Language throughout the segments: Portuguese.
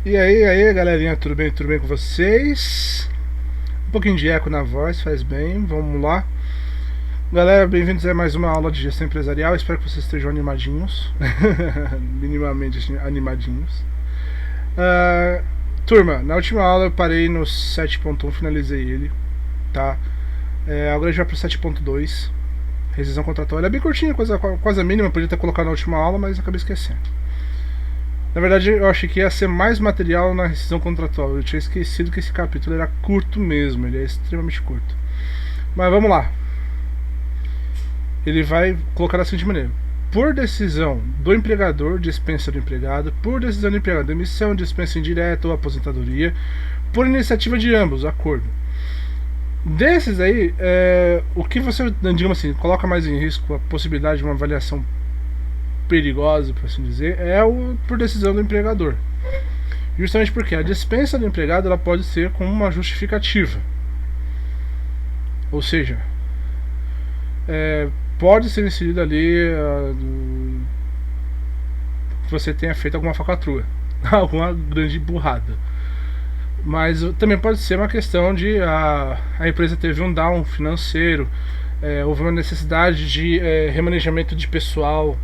E aí, galerinha, tudo bem com vocês? Um pouquinho de eco na voz, faz bem, vamos lá. Galera, bem-vindos a mais uma aula de gestão empresarial, espero que vocês estejam animadinhos, minimamente assim, animadinhos. Ah, turma, na última aula eu parei no 7.1, finalizei ele, tá? Agora a gente vai pro 7.2, rescisão contratual. Ele é bem curtinho, quase a mínima, podia ter colocado na última aula, mas acabei esquecendo. Na verdade, eu achei que ia ser mais material na rescisão contratual. Eu tinha esquecido que esse capítulo era curto mesmo, ele é extremamente curto. Mas vamos lá. Ele vai colocar da seguinte maneira: por decisão do empregador, dispensa do empregado; por decisão do empregado, demissão, dispensa indireta ou aposentadoria; por iniciativa de ambos, acordo. Desses aí, o que você, digamos assim, coloca mais em risco a possibilidade de uma avaliação perigosa, por assim dizer, é o por decisão do empregador. Justamente porque a dispensa do empregado ela pode ser com uma justificativa. Ou seja, pode ser inserido ali que você tenha feito alguma falcatrua, alguma grande burrada. Mas também pode ser uma questão de a empresa teve um down financeiro, houve uma necessidade de remanejamento de pessoal,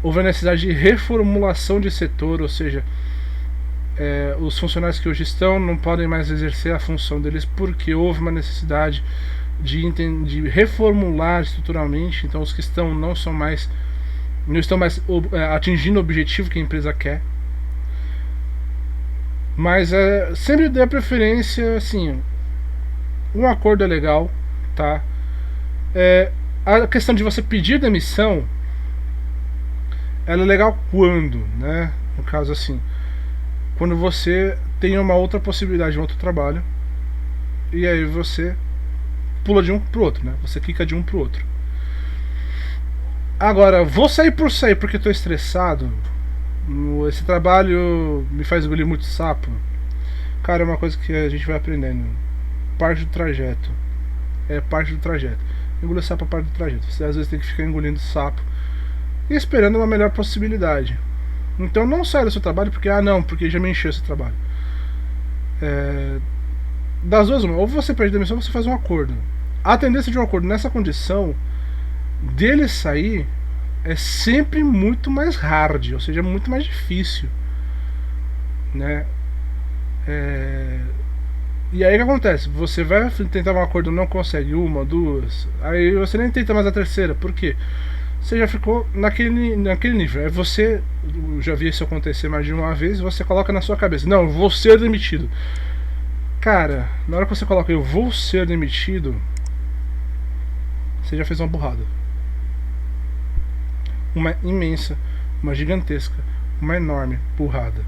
houve a necessidade de reformulação de setor, ou seja, os funcionários que hoje estão não podem mais exercer a função deles porque houve uma necessidade de reformular estruturalmente. Então os que estão não estão mais atingindo o objetivo que a empresa quer. Mas sempre dê preferência, assim, um acordo é legal, tá? A questão de você pedir demissão, ela é legal quando, né? No caso assim, quando você tem uma outra possibilidade, um outro trabalho, e aí você pula de um pro outro, né? Você clica de um pro outro. Agora, vou sair por sair porque tô estressado, esse trabalho me faz engolir muito sapo. Cara, é uma coisa que a gente vai aprendendo. Parte do trajeto. É parte do trajeto. Engolir sapo é parte do trajeto. Você às vezes tem que ficar engolindo sapo e esperando uma melhor possibilidade. Então não saia do seu trabalho porque já me encheu esse trabalho. Das duas, uma, ou você pede demissão ou você faz um acordo. A tendência de um acordo nessa condição dele sair é sempre muito mais hard, ou seja, muito mais difícil, né? E aí o que acontece? Você vai tentar um acordo, não consegue uma, duas, aí você nem tenta mais a terceira, por quê? Você já ficou naquele nível. Aí você, já vi isso acontecer mais de uma vez, você coloca na sua cabeça: não, eu vou ser demitido. Cara, na hora que você coloca eu vou ser demitido, você já fez uma burrada. Uma imensa, uma gigantesca, uma enorme burrada.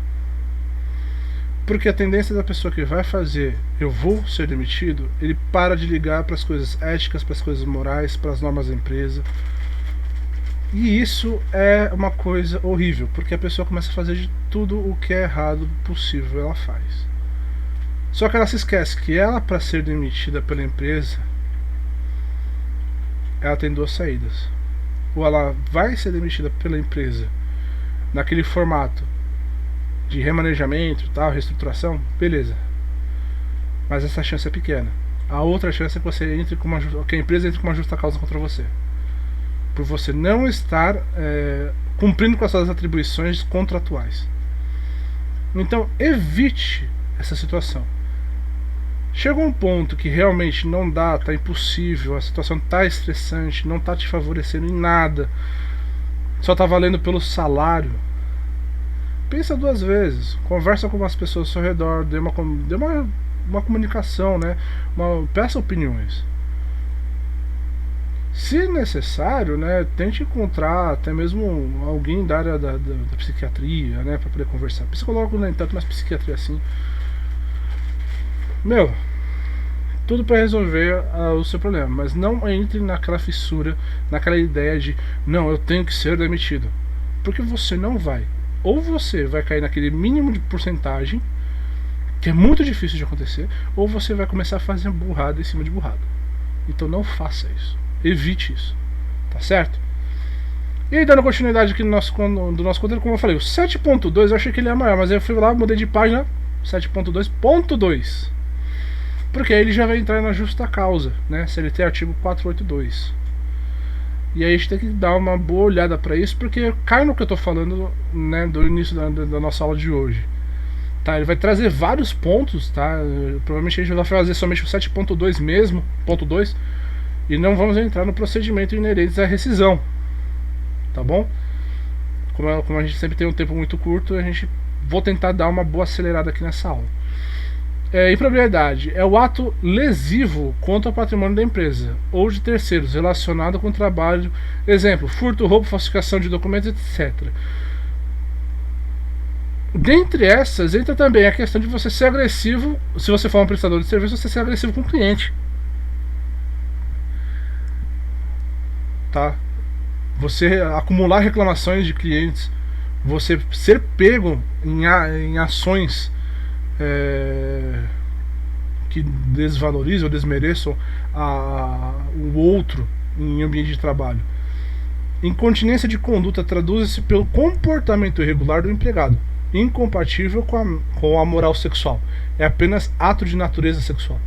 Porque a tendência da pessoa que vai fazer eu vou ser demitido, ele para de ligar para as coisas éticas, para as coisas morais, para as normas da empresa. E isso é uma coisa horrível, porque a pessoa começa a fazer de tudo o que é errado possível ela faz. Só que ela se esquece que ela, para ser demitida pela empresa, ela tem duas saídas. Ou ela vai ser demitida pela empresa naquele formato de remanejamento, tal, reestruturação, beleza. Mas essa chance é pequena. A outra chance é que a empresa entre com uma justa causa contra você, por você não estar cumprindo com as suas atribuições contratuais. Então evite essa situação. Chega um ponto que realmente não dá, tá impossível, a situação tá estressante, não tá te favorecendo em nada, só tá valendo pelo salário. Pensa duas vezes, conversa com umas pessoas ao seu redor, dê uma comunicação, né? Peça opiniões. Se necessário, né, tente encontrar até mesmo alguém da área da psiquiatria, né, para poder conversar. Psicólogo nem tanto, mas psiquiatria assim. Meu, tudo para resolver o seu problema, mas não entre naquela fissura, naquela ideia de não, eu tenho que ser demitido, porque você não vai. Ou você vai cair naquele mínimo de porcentagem, que é muito difícil de acontecer, ou você vai começar a fazer burrada em cima de burrada. Então não faça isso. Evite isso. Tá certo? E aí, dando continuidade aqui do nosso conteúdo, como eu falei, o 7.2 eu achei que ele é maior, mas eu fui lá, mudei de página, 7.2.2, porque aí ele já vai entrar na justa causa, né? CLT artigo 482. E aí a gente tem que dar uma boa olhada para isso, porque cai no que eu estou falando, né, do início da nossa aula de hoje. Tá, ele vai trazer vários pontos, tá? Provavelmente a gente vai fazer somente o 7.2 mesmo, ponto 2, e não vamos entrar no procedimento inerente à rescisão, tá bom? Como a gente sempre tem um tempo muito curto, vou tentar dar uma boa acelerada aqui nessa aula. Improbidade é o ato lesivo contra o patrimônio da empresa ou de terceiros relacionado com o trabalho, exemplo, furto, roubo, falsificação de documentos, etc. Dentre essas, entra também a questão de você ser agressivo, se você for um prestador de serviço, você ser agressivo com o cliente. Tá? Você acumular reclamações de clientes, você ser pego em ações que desvalorizam ou desmereçam o outro em ambiente de trabalho. Incontinência de conduta traduz-se pelo comportamento irregular do empregado, incompatível com a moral sexual. É apenas ato de natureza sexual.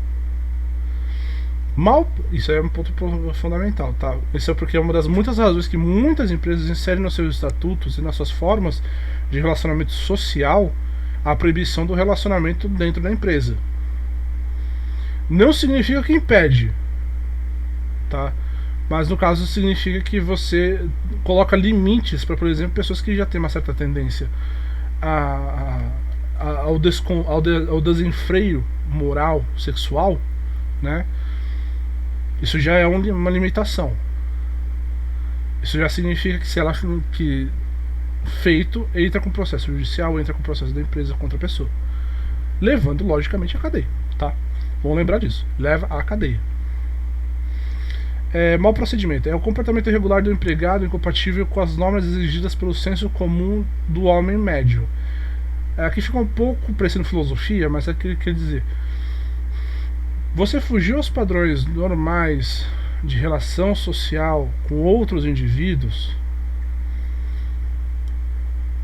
Isso é um ponto fundamental, tá? Isso é porque é uma das muitas razões que muitas empresas inserem nos seus estatutos e nas suas formas de relacionamento social a proibição do relacionamento dentro da empresa. Não significa que impede, tá? Mas no caso significa que você coloca limites para, por exemplo, pessoas que já têm uma certa tendência ao desenfreio moral, sexual, né? Isso já é uma limitação. Isso já significa que se ela que feito, entra com processo judicial, entra com processo da empresa contra a pessoa, levando logicamente à cadeia, tá? Vamos lembrar disso, leva à cadeia. Mau procedimento é o comportamento irregular do empregado incompatível com as normas exigidas pelo senso comum do homem médio. Aqui fica um pouco parecendo filosofia, mas é o que quer dizer. Você fugir aos padrões normais de relação social com outros indivíduos,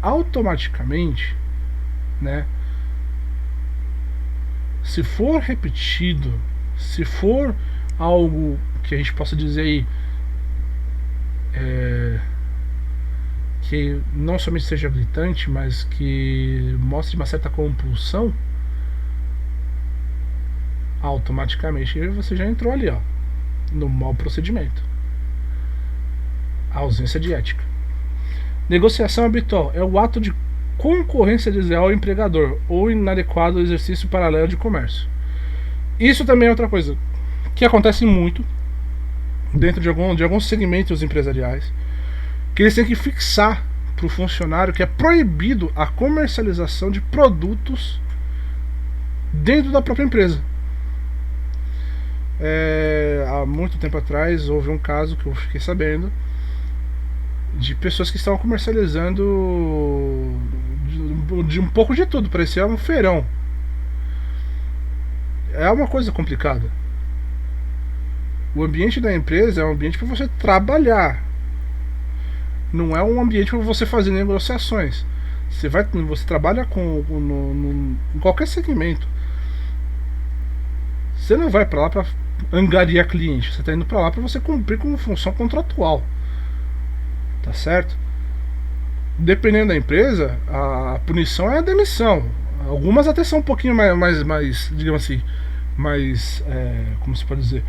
automaticamente, né, se for repetido, se for algo que a gente possa dizer aí que não somente seja gritante, mas que mostre uma certa compulsão, automaticamente você já entrou ali, ó, no mau procedimento, a ausência de ética. Negociação habitual é o ato de concorrência desleal ao empregador ou inadequado exercício paralelo de comércio. Isso também é outra coisa que acontece muito dentro de alguns segmentos empresariais, que eles têm que fixar para o funcionário que é proibido a comercialização de produtos dentro da própria empresa. Há muito tempo atrás houve um caso que eu fiquei sabendo de pessoas que estavam comercializando de um pouco de tudo, parecia um feirão. É uma coisa complicada. O ambiente da empresa é um ambiente para você trabalhar, não é um ambiente para você fazer negociações. Você trabalha em qualquer segmento. Você não vai para lá para angariar cliente, você está indo para lá para você cumprir com função contratual, tá certo? Dependendo da empresa, a punição é a demissão. Algumas até são um pouquinho mais digamos assim, como se pode dizer,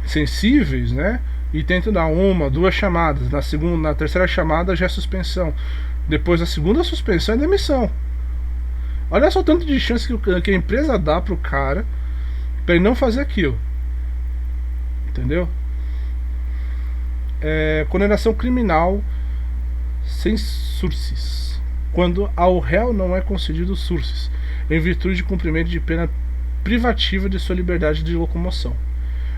sensíveis, né? E tentam dar uma, duas chamadas. Na terceira chamada já é suspensão. Depois da segunda suspensão é demissão. Olha só o tanto de chance que a empresa dá pro cara para ele não fazer aquilo. Entendeu? Condenação criminal sem sursis, quando ao réu não é concedido sursis, em virtude de cumprimento de pena privativa de sua liberdade de locomoção.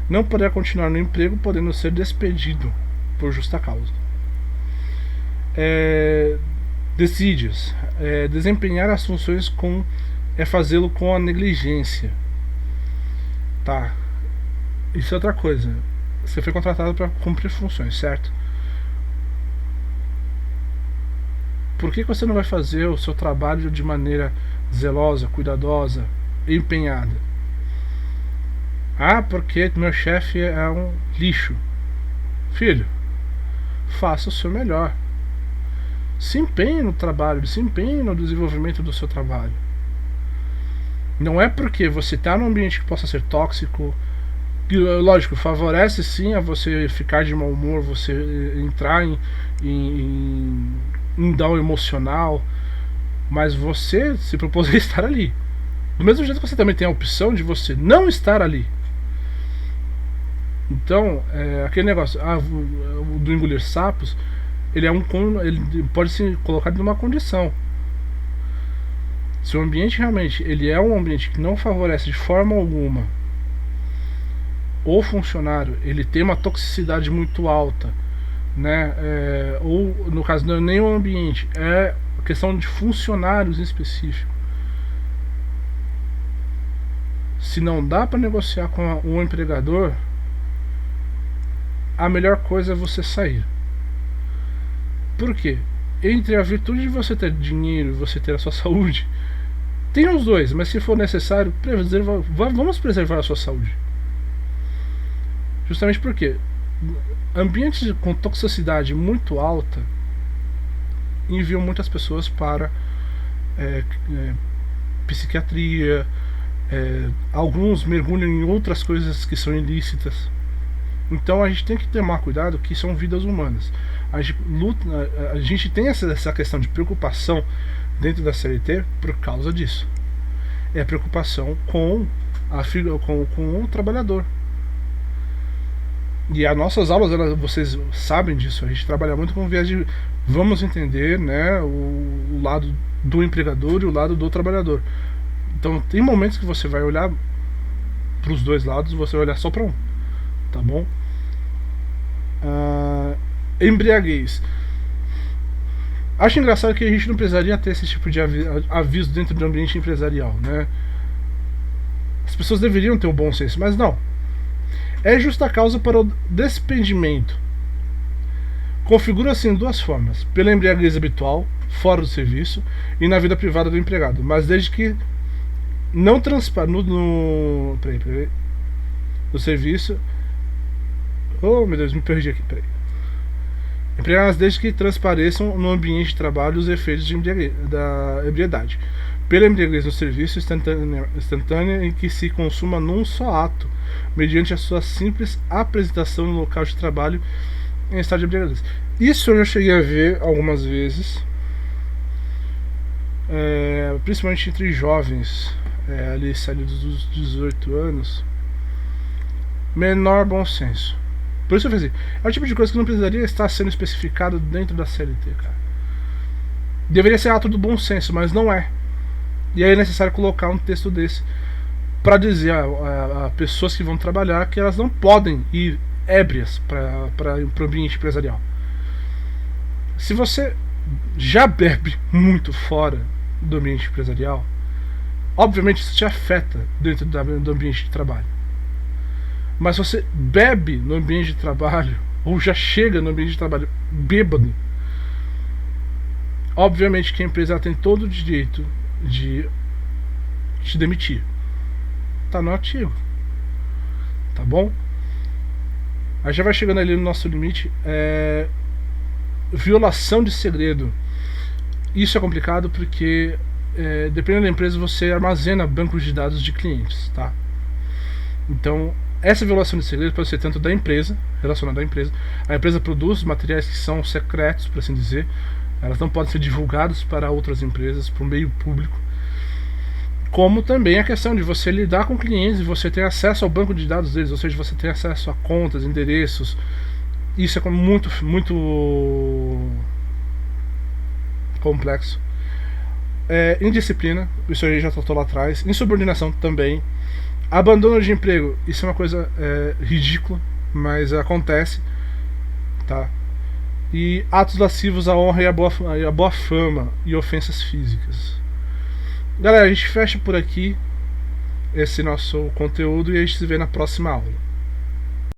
Não poderá continuar no emprego, podendo ser despedido por justa causa. Desídios. Desempenhar as funções fazê-lo com a negligência. Tá. Isso é outra coisa. Você foi contratado para cumprir funções, certo? por que você não vai fazer o seu trabalho de maneira zelosa, cuidadosa, empenhada? Ah, porque meu chefe é um lixo. Filho, faça o seu melhor. Se empenhe no trabalho, se empenhe no desenvolvimento do seu trabalho. Não é porque você está num ambiente que possa ser tóxico, que, lógico, favorece sim a você ficar de mau humor, você entrar em down emocional, mas você se propôs a estar ali. Do mesmo jeito que você também tem a opção de você não estar ali. Então, aquele negócio do engolir sapos, ele pode ser colocado numa condição. Se o ambiente realmente ele é um ambiente que não favorece de forma alguma o funcionário, ele tem uma toxicidade muito alta, né? Ou no caso não é nem o ambiente, é questão de funcionários em específico. Se não dá para negociar com o empregador, a melhor coisa é você sair. Por quê? Entre a virtude de você ter dinheiro e você ter a sua saúde, tem os dois, mas se for necessário, vamos preservar a sua saúde. Justamente porque ambientes com toxicidade muito alta enviam muitas pessoas para psiquiatria, alguns mergulham em outras coisas que são ilícitas. Então a gente tem que tomar cuidado, que são vidas humanas. A gente tem essa questão de preocupação dentro da CLT por causa disso. É a preocupação com o trabalhador. E as nossas aulas, vocês sabem disso, a gente trabalha muito com viés de vamos entender, né, o lado do empregador e o lado do trabalhador. Então tem momentos que você vai olhar para os dois lados, você vai olhar só para um, tá bom? Embriaguez. Acho engraçado que a gente não precisaria ter esse tipo de aviso dentro do ambiente empresarial, né? As pessoas deveriam ter o bom senso, mas não. É justa causa para o despedimento. Configura-se em duas formas: pela embriaguez habitual, fora do serviço, e na vida privada do empregado, mas desde que não transpareça no serviço. Oh meu Deus, me perdi aqui, peraí. Empregadas desde que transpareçam no ambiente de trabalho os efeitos da ebriedade. Pela embriaguez no serviço instantânea em que se consuma num só ato, mediante a sua simples apresentação no local de trabalho em estado de embriaguez. Isso eu já cheguei a ver algumas vezes, principalmente entre jovens, ali saídos dos 18 anos, menor bom senso. Por isso eu falei assim, é o tipo de coisa que não precisaria estar sendo especificado dentro da CLT, cara. Deveria ser ato do bom senso, mas não é. E aí é necessário colocar um texto desse para dizer a pessoas que vão trabalhar que elas não podem ir ébrias para o ambiente empresarial. Se você já bebe muito fora do ambiente empresarial, obviamente isso te afeta dentro do ambiente de trabalho. Mas se você bebe no ambiente de trabalho, ou já chega no ambiente de trabalho bêbado, obviamente que a empresa tem todo o direito de te demitir. Tá no artigo. Tá bom? Aí já vai chegando ali no nosso limite. Violação de segredo. Isso é complicado porque dependendo da empresa você armazena bancos de dados de clientes, tá? Então essa violação de segredo pode ser tanto da empresa, relacionada à empresa. A empresa produz materiais que são secretos, por assim dizer. Elas não podem ser divulgadas para outras empresas, para o meio público. Como também a questão de você lidar com clientes e você ter acesso ao banco de dados deles, ou seja, você ter acesso a contas, endereços. Isso é muito, muito complexo. Indisciplina, isso aí já tratou lá atrás. Insubordinação também. Abandono de emprego, isso é uma coisa ridícula, mas acontece, tá? E atos lascivos à honra e à boa fama e ofensas físicas. Galera, a gente fecha por aqui esse nosso conteúdo e a gente se vê na próxima aula.